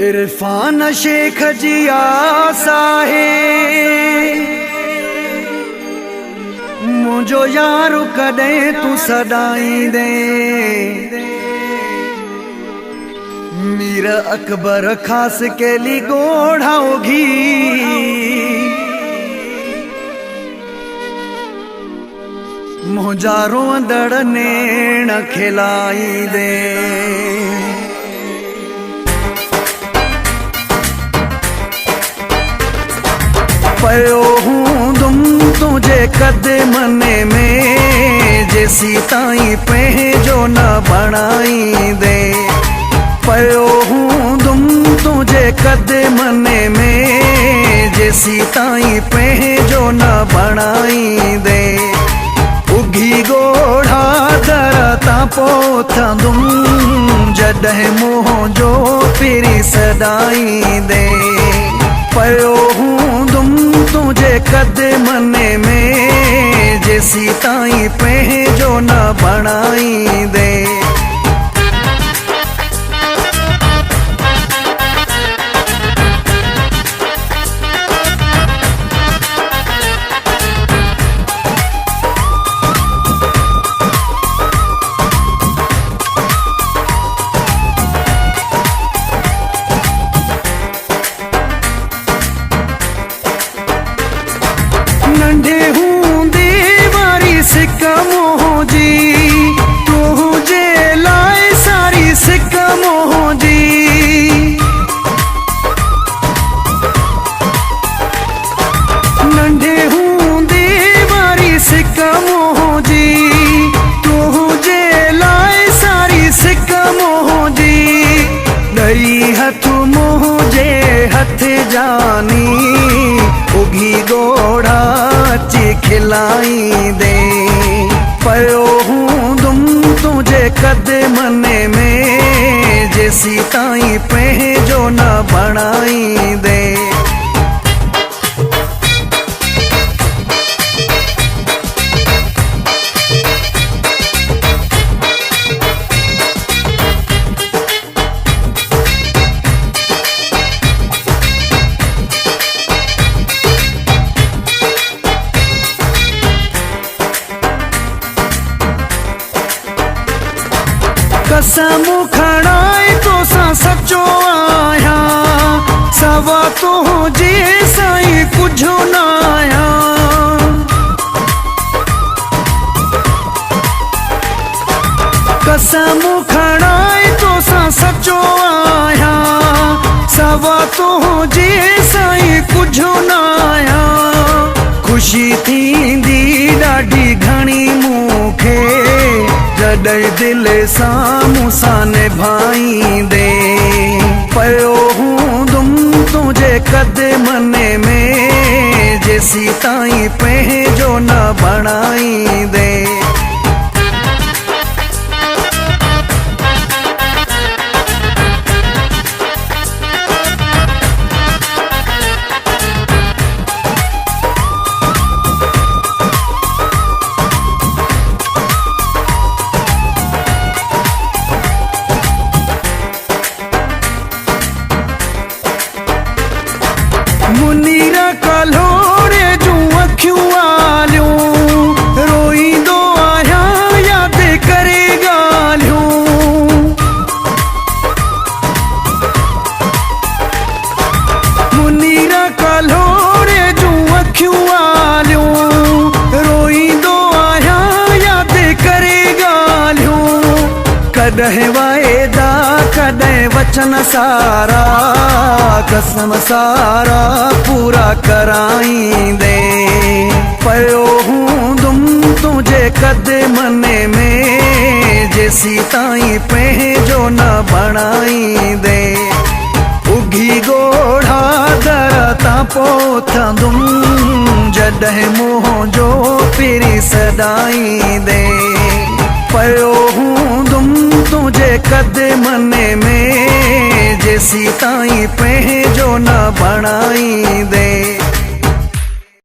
इरफान शेख जी आसाहे मुझो यार कदें तू सदाई दे। मीर अकबर खास के ली गोढ़ाओगी मुझारो दड़ने न खिलाई दे। पयो हूँ तुम तुझे कदमने में जैसी ताई पहजो न बनाई दे। पयो हूँ तुम तुझे कदमने में जैसी ताई पहजो न बनाई दे। उगी गोढ़ा दरता पोथा तुम जॾहिं मोह जो पिरी सदाई दे। पयो हूँ तुम तुझे कदमने में जैसी ताई पहजो न बनाई दे। नंढे हूँ दीवारी सिक्का मोह जी तुझे लाए सारी सिक्का मोह जी। नंढे हूँ दीवारी सिक्का मोह जी तुझे लाए सारी सिक्का मोह जी। दरी हथ मुझे हथ जानी उगी गोढ़ा खिलाई दे। पयो हूँ तुम तुझे कदमने में जैसी ताई पहजो न बनाई दे। कसम खड़ाए तो सा सचो आया सवा तो जे साई कुछ न आया। कसम खड़ाए तो सा सचो आया सवा तो जे साई कुछ न आया। खुशी थींदी ॾाढी घणी मूंखे जॾहिं दिल सां सां निभाई दे। पयो हूँ तुम तुझे कदमने में जैसी ताई पहजो न बनाई दे। मुनीरा कलोड़े जूं अखियूं आलियूं रोईंदो आहियां याद करे ॻाल्हियूं। मुनीरा कलोड़े जूं अखियूं आलियूं रोईंदो आहियां याद करे ॻाल्हियूं। कॾहिं वाइदा कॾहिं वचन सारा कसम सारा पूरा कराई दे। पयो हूँ तुम तुझे कदमने में जैसी ताई पहजो न बनाई दे। उगी गोढ़ा दरता पोथा तुम जॾहिं मोह जो पिरी सदाई दे। पयो हूँ तुम तुझे कदमने में जैसी ताई पहजो न बनाई दे।